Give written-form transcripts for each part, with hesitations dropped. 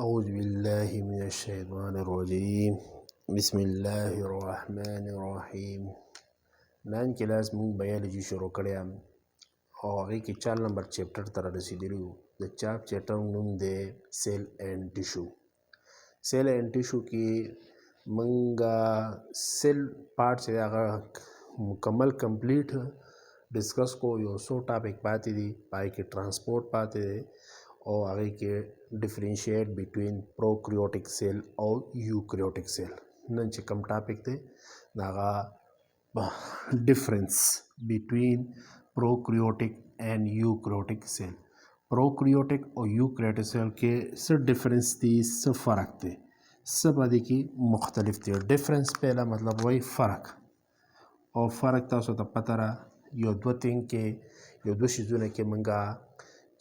أعوذ بالله من الشيطان الرجيم بسم الله الرحمن الرحيم. نن کلاس مونږ بایولوژي شروع کړی او هغې کې 4 نمبر چیپټر ته رارسېدلي وو. د چیپټر نوم دی سیل اینډ ټیشو. سیل اینډ ټیشو کې مونږ سیل پارټ چې دی هغه مکمل کمپلیټ ډسکس کو. یو څو ټاپک پاتې دي، پای کې ټرانسپورټ پاتې دی او هغې کې ډیفرینشیټ بټوین پروکریوټک سیل او یوکریوټک سیل. نن چې کوم ټاپک دی د هغه ډیفرنس بټوین پروکریوټک اینډ یوکریوټک سیل. پروکریوټک او یوکریوټک سیل کې څه ډیفرنس دی، څه فرق دی، څه په دې کې مختلف دی. ډیفرنس پهلا مطلب وایي فرق، او فرق تاسو ته پته را یو دوه تین کې یو دوه شیزونه کې مونږه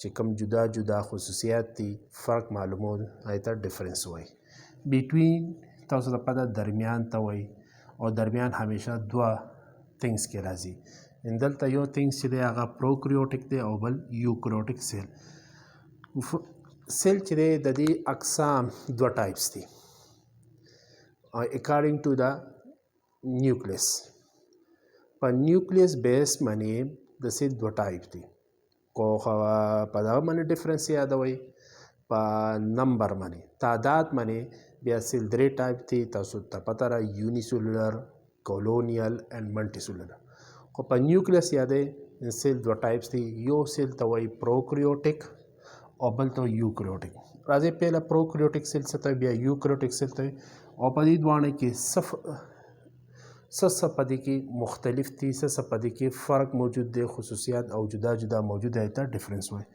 چې کوم جدا جدا خصوصیات دي فرق معلومول هغې ته ډیفرنس وایي. بټوین تاسو ته پته درمیان ته وایي، او درمیان همیشه دوه تینګس کې راځي. دلته یو تینګس چې دی هغه پروکریوټک دی او بل یوکریوټک سیل. سیل چې دی د دې اقسام دوه ټایپس دي اکارډینګ ټو د نیوکلیس. په نیوکلیس بیس باندې د سیل دوه ټایپ دي. کو په دغه باندې ډیفرنس یادوئ، په نمبر باندې تعداد باندې بیا سیل درې ټایپ دي. تاسو ته پته را یونیسولر، کولونیل اینډ ملټي سولر. خو په نیوکلیس یادئ سیل دوه ټایپس دي. یو سیل ته وایي پروکریوټک او بل ته یوکریوټک. راځئ پهله پروکریوټک سیل څه ته بیا یوکریوټک سیل ته، او په دې دواړو کې څه په دې کې مختلف دي، څه په دې کې فرق موجود دی، خصوصیات او جدا جدا موجود دی، ته ډیفرنس وایي.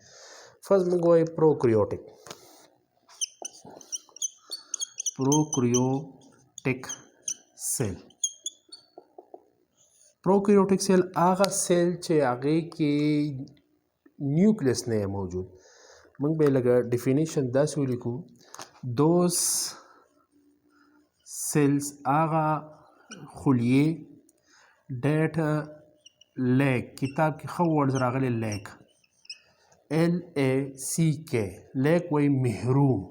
فرض موږ وایو پروکریوټک سیل. پروکریوټک سیل هغه سیل چې هغې کې نیوکلیس نه موجود. موږ به لږه ډیفینیشن داسې ولیکو: دوز سیلز هغه خلیې ډیټ لیک، کتاب کې ښه ورډز راغلی لیک، LACK. لیک وایي محروم،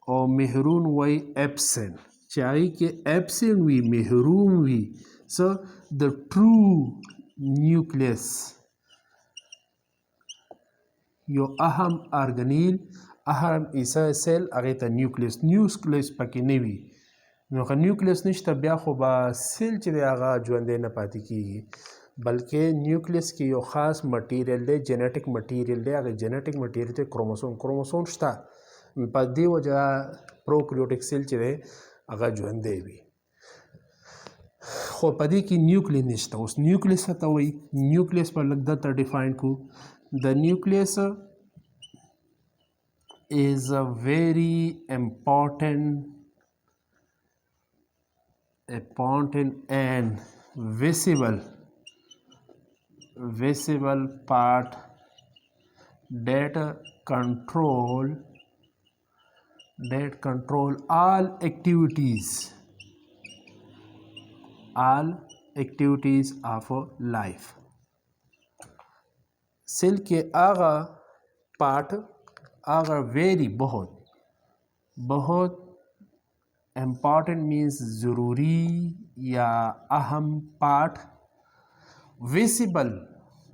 او محروم وایي ایبسنٹ. چې هغې کې ایبسنٹ وي، محروم وي څه د ټرو نیوکلیس، یو اهم ارګنیل، اهم حصه سیل هغې ته نیوکلیس پکې نه وي. نو که نیوکلیس نشته بیا خو به سیل چې دی هغه ژوندی نه پاتې کېږي، بلکې نیوکلیس کې یو خاص مټیریل دی، جنیټک مټیریل دی. هغه جنیټک مټیریل ته کروموسوم شته. په دې وجه پروکریوټک سیل چې دی هغه ژوندی وي، خو په دې کې نیوکلیس نشته. اوس نیوکلیس څه ته وایي؟ نیوکلیس په لږ دلته ډیفاین کړو. د نیوکلیس is a very important and visible part that control all activities of life. Cell के आगा part आगा very बहुत important means ज़रूरी या अहम पार्ट. विसिबल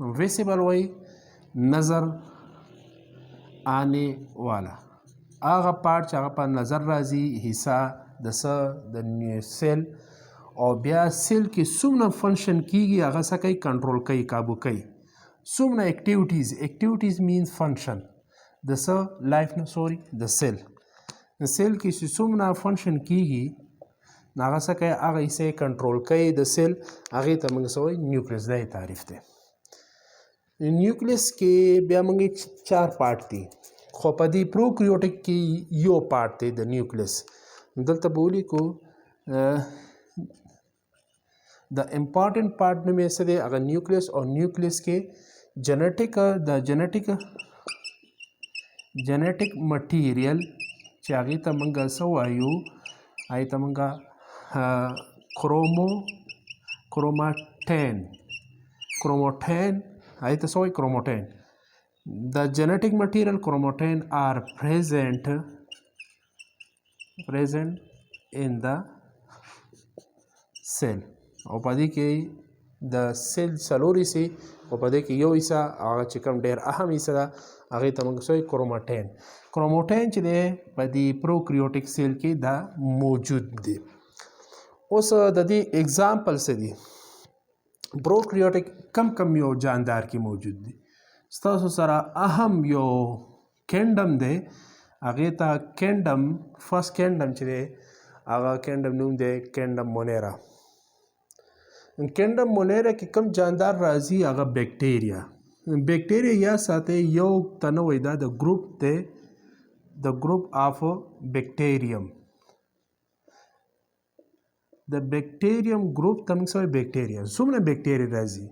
वही नज़र आने वाला आगा पार्ट चागा पर नज़र राजी हिस्सा د सेल. او بیا सेल کې څومره فنکشن کیږي هغه څه کوي، کنټرول کوي، کابو کوي. څومره اکټیویټیز مینز فنکشن د څه لایف نه سوري د سیل. سیل کې چې څومره فنکشن کیږي هغه څه کوي، هغه یې کنټرول کوي د سیل. هغې ته موږ څه وایي؟ نیوکلیس. دا یې تعریف دی. نیوکلیس کې بیا موږ 4 پارټ دي، خو په دې پروکریوټک کې یو پارټ دی د نیوکلیس. دلته به ولیکو د امپارټنٹ پارټ نوم یې څه دی؟ هغه نیوکلیس. او نیوکلیس کې جنیټک مټیریل چې هغې ته موږ څه وایو؟ هغې ته موږ کروماټین هغې ته څه وایي؟ کروماټین. The genetic material chromatin are present present in the cell او پدې کې د سیل څلور حصې او پدې کې یو حصہ هغه چې کوم ډېر اهم حصہ ده هغه ته موږ سوې کروماټین چې دی په دې پروکریوټیک سیل کې دا موجود دی اوس د دې اگزامپل څه دي پروکریوټیک کم یو جاندار کې موجود دي ستاسو سره اهم یو کینډم دی هغه ته کینډم فرست کینډم چې دی هغه کینډم نوم دی کینډم مونیرا کینډم مونیرا کې کم جاندار راځي هغه بیکټیریا یا ساته یو تنوع دا د ګروپ دی د ګروپ اف بیکټیریم د بیکټیریم ګروپ ته موږ سوی بیکټیریا څومره بیکټیریا راځي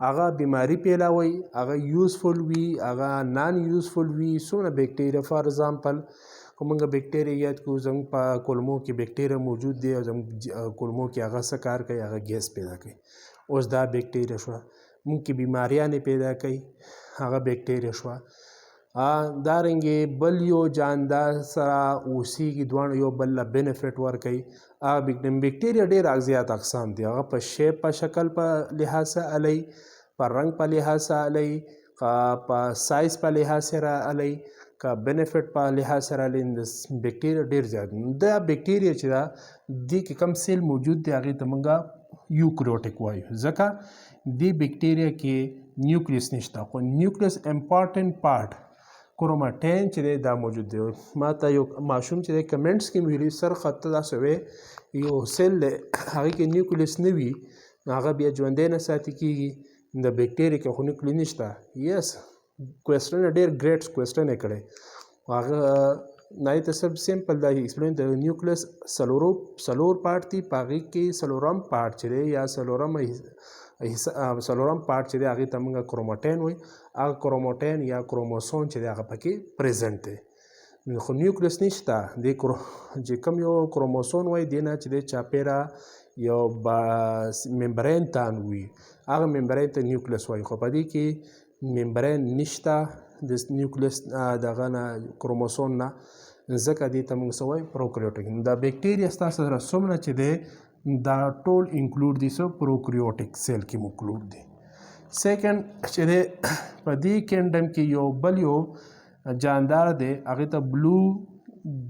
هغه بیماری پیلاوي هغه یوزفل وي هغه نان یوزفل وي څومره بیکټیریا فار ایگزامپل کومه بیکټیریا یاد کو زموږ په کولمو کې بیکټیریا موجود دی او زموږ کولمو کې هغه څه کار کوي هغه ګیس پیدا کوي اوس دا بیکټیریا شو موږ کې بیماریاں پیدا کوي هغه بیکټیریا شو دارنګې بل یو جاندار سره اوسیږي دواړه یو بل له بینیفټ ورکوي بیکټیریا ډېر زیات اقسام دي هغه په شیپ په شکل په لحاظ سره علی په رنګ په لحاظ سره علی په سایز په لحاظ سره علی کا بینیفټ په لحاظ سره علی بیکټیریا ډېر زیات دا بیکټیریا چې دا دې کې کم سیل موجود دی هغې ته موږ یوکریوټیک وایو ځکه دې بیکټیریا کې نیوکلیس نشته خو نیوکلیس امپارټنټ پارټ کروماټین چې دی دا موجود دی ما ته یو ماشوم چې دی کمنټس کې مې ویلي سر خط داسې وی یو سیل دی هغې کې نیوکلیس نه وي نو هغه بیا ژوندی نه ساتي کېږي د بیکټیریا کې خو نیوکلیس نشته یس کوېسټن ډېر ګریټ کوېسټن یې کړی هغه نای ته سب سمپل دا ایکسپلین د نیوکلیس څلور پارټ دي په هغې کې څلورم پارټ چې دی یا څلورم پارټ چې دی هغې ته موږ کروماټین وایي هغه کروماټین یا کروموسوم چې دی هغه پکې پریزنټ دی خو نیوکلیس نشته دې چې کوم یو کروموسوم وایي دې نه چې دی چاپېره یو ممبرین تان وي هغه ممبرین ته نیوکلیس وایي خو په دې کې ممبرین نشته د نیوکلیس دغه نه کروموسوم نه ځکه دې ته موږ څه وایو پروکریوټیک دا بیکټیریا ستاسو سره څومره چې دی دا ټول انکلوډ دي سو پروکریوټیک سیل کې انکلوډ دي سیکنډ چې دی په دې کینډم کې یو بل یو جاندار دی هغې ته بلو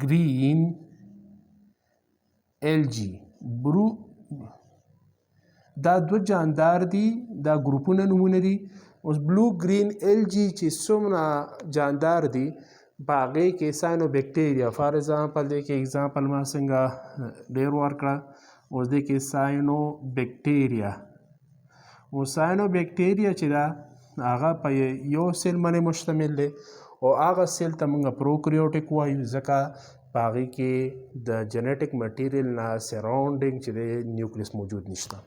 ګرین ایل جی دا دوه جاندار دي دا ګروپونه نومونه دي اوس بلو ګرین ایل جی چې څومره جاندار دي په هغې کې ساینو بیکټیریا فار ایگزامپل دی کې ایگزامپل ما څنګه ډېر ورکړه اوس دې کې ساینو بیکټیریا چې ده هغه په یو سیل باندې مشتمل دی او هغه سیل ته موږ پروکریوټیک وایو ځکه په هغې کې د جنیټیک مټیریل نه سراونډینګ چې دی نیوکلیس موجود نشته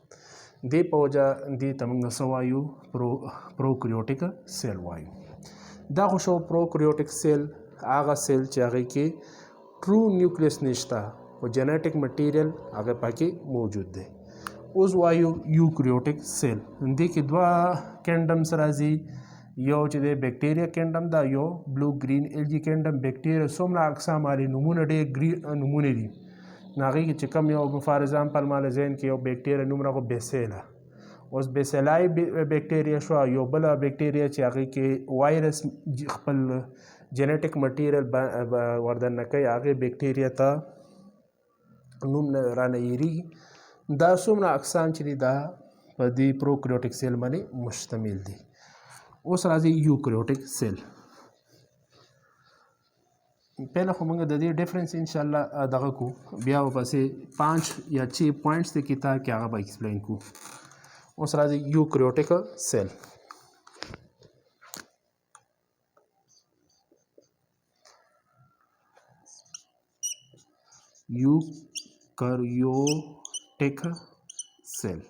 دې په وجه دې ته موږ څه وایو پروکریوټیک سیل وایو دا خو شو پروکریوټیک سیل هغه سیل چې هغې کې ټرو نیوکلیس نشته او جنیټیک مټیریل هغه پکې موجود دی اوس وایو یوکریوټیک سیل دې کې دوه کینډمس راځي یو چې دی بیکټیریا کینډم دا یو بلو ګرین ایل جی کینډم بیکټیریا څومره اقسام لري نومونه ډېر نومونه دي هغې کې چې کوم یو فار ایگزامپل ما ذهن کې یو بیکټیریا نوم راغو بیسیلا اوس بیسیلای بیکټیریا شو یو بله بیکټیریا چې هغې کې وایرس خپل جنیټیک مټیریل وردننه کوي هغې بیکټیریا ته نوم رانه هېرېږي دا څومره اقسام چې دي دا په دې پروکریوټیک سیل باندې مشتمل دي اوس راځي یوکریوټیک سیل پهله خو موږ د دې ډفرنس انشاءالله دغه کو بیا ورپسې 5 یا 6 پوینټس د کتاب کې هغه به ایکسپلین کو اوس راځي یوکریوټیک سیل یوکریوټیک سیل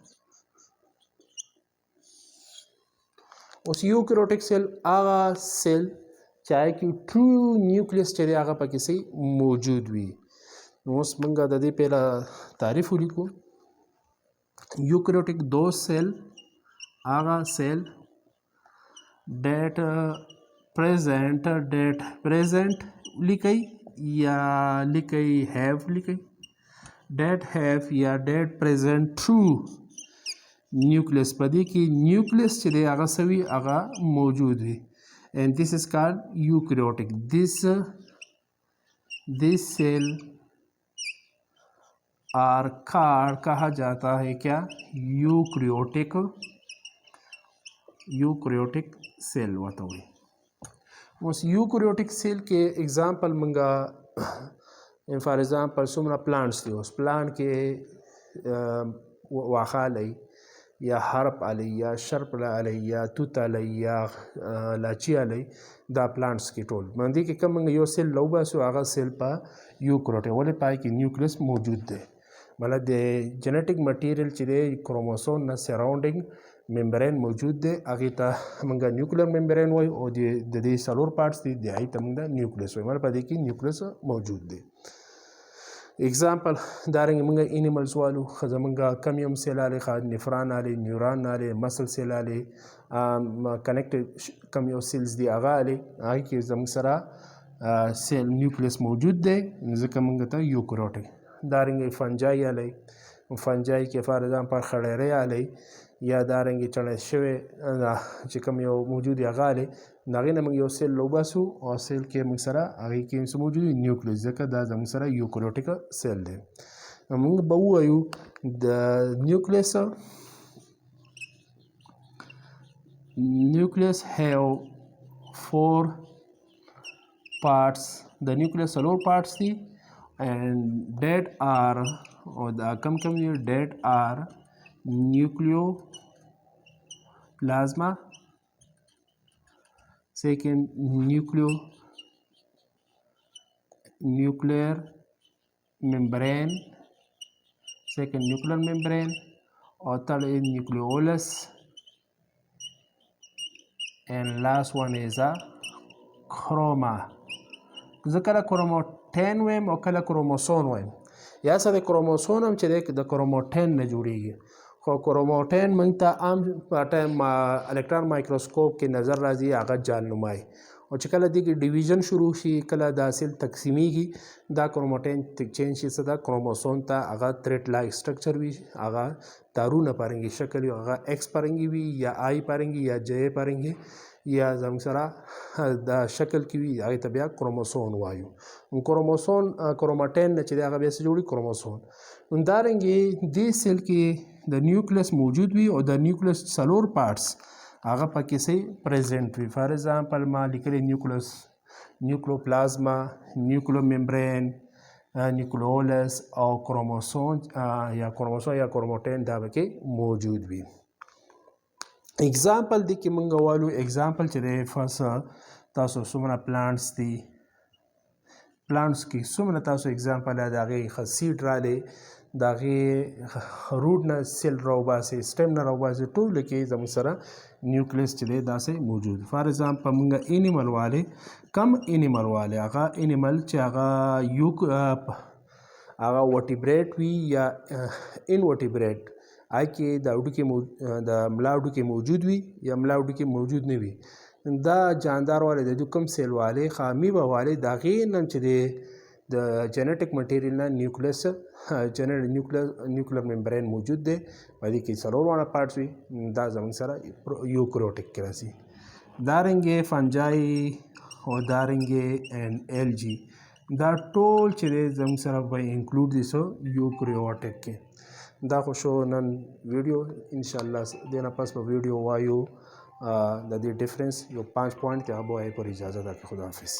اوس یوکریوټیک سیل هغه سیل چاہے کہ ټرو نیوکلیس چې دی هغه پکې صحیح موجود وي نو اوس موږ د دې پهله تعریف ولیکو یوکریوټیک دو سیل هغه سیل ډیٹ پریزنٹ لیکي یا لیکئ have لیکئ that have یا that present true nucleus په دې کې nucleus چې دی هغه سوي هغه موجود وي and this is called eukaryotic this cell are called कहा जाता है क्या eukaryotic cell वता हुई उस eukaryotic cell के एग्जाम्पल मंगा फॉर एग्जाम्पल څومره plants دي اوس plant کې واخه علی یا حرف علی یا شرپ علی یا توت علی یا لاچی علی دا plants کې ټول باندې کې کوم یو سیل لو باسو هغه سیل په eukaryotic ولې پای کې نیوکلیس موجود دی مطلب د جنیټک مټیریل چې دی کروموسوم نه سراوندینګ ممبرین موجود دی هغه ته موږ نیوکلیر ممبرین وای او د دې سلور پارټس دي د هغه ته موږ نیوکلیس وای مطلب پدې کې نیوکلیس موجود دی एग्जाम्पल दारेंगे मंगा एनिमल्स वालू खजा मंगा कमियम सेल आले खाद निफ्रान आले न्यूरॉन आले मसल सेल आले कनेक्टेड कमियो सेल्स दी आगा आले आगे के जम सरा सेल न्यूक्लियस मौजूद दे ज़िक्र मंगा था यूकैरियोटिक दारेंगे फंजाई आले फंजाई के फॉर एग्जांपल खड़ेरे आले या दारेंगे चढ़े शवे چې کوم یو موجود هغه لري ناغې نه موږ یو سیل لوباسو او سیل کې موږ سره هغه کې موجود نیوکلیس ځکه دا زموږ سره یوکریوټیک سیل دی موږ به وایو د نیوکلیس have 4 parts the nucleus څلور parts دي and that are or the come that are nucleoplasma second nuclear membrane second nuclear membrane or third is nucleolus and last one is a chroma ذکر کروموټین وایم او کله کروموسوم وایم یا سره کروموسوم هم چې د کروموټین نه جوړیږي خو کروموټین موږ ته عام په ټایم الکترون مایکروسکوپ کې نظر راځي هغه جال نمای او چې کله دغه ډیویژن شروع شي کله د حاصل تقسیمیږي دا کروموټین چینج شي صدا کروموسوم ته هغه تھریډ لایک سټرکچر وي هغه تارونه پرنګي شکل وي هغه ایکس پرنګي وي یا آی پرنګي یا جے پرنګي یا زموږ سره د شکل کې وي هغه ته بیا کروموسوم وایو کروموسوم کروموټین نه چې هغه بیا څه جوړي کروموسوم همدارنګه دې سیل کې د نیوکلیس موجود وي او د نیوکلیس څلور پارټس هغه پکې سي پریزنټ وي فار ایگزامپل ما لیکلي نیوکلیس نیوکلوپلازما نیوکلوممبرین نیوکلوولس او کروموسوم یا کروموټین دا پکې موجود وي एग्जाम्पल دی کې مونږ والو एग्जाम्पल چې د فرست تاسو څومره پلانټس دي پلانټس کې څومره تاسو एग्जाम्पल دا غي خسیډ را لې دا غي روټ نه سیل راو باسي سټیم نه راو باسي ټول کې زموږ سره نیوکلیس چې دا سه موجود فار ایگزامپل مونږ انیمل والے کم انیمل والے هغه انیمل چې هغه ورټیبریټ وی یا انورټیبریټ آی کې د اډو کې د ملاوډو کې موجود وي یا ملاوډو کې موجود نه وي دا جاندار والے د کوم سیل والے خامی به والے دا غي نن چې د جنیټک مټیریل نه نیوکلیس نیوکلیر ممبرین موجود دی په دې کې څلور وړه پارټس وي دا زموږ سره یوکریوټیک کې راځي دارنګه فنجای او دارنګه ان ال جی دا ټول چې زموږ سره به انکلود دي سو یوکریوټیک کې دا خو شو نن ویډیو ان شاء الله دینه پس په ویډیو وایو د دې ډیفرنس یو 5 پوینټ ته به پر اجازه ده خدا حافظ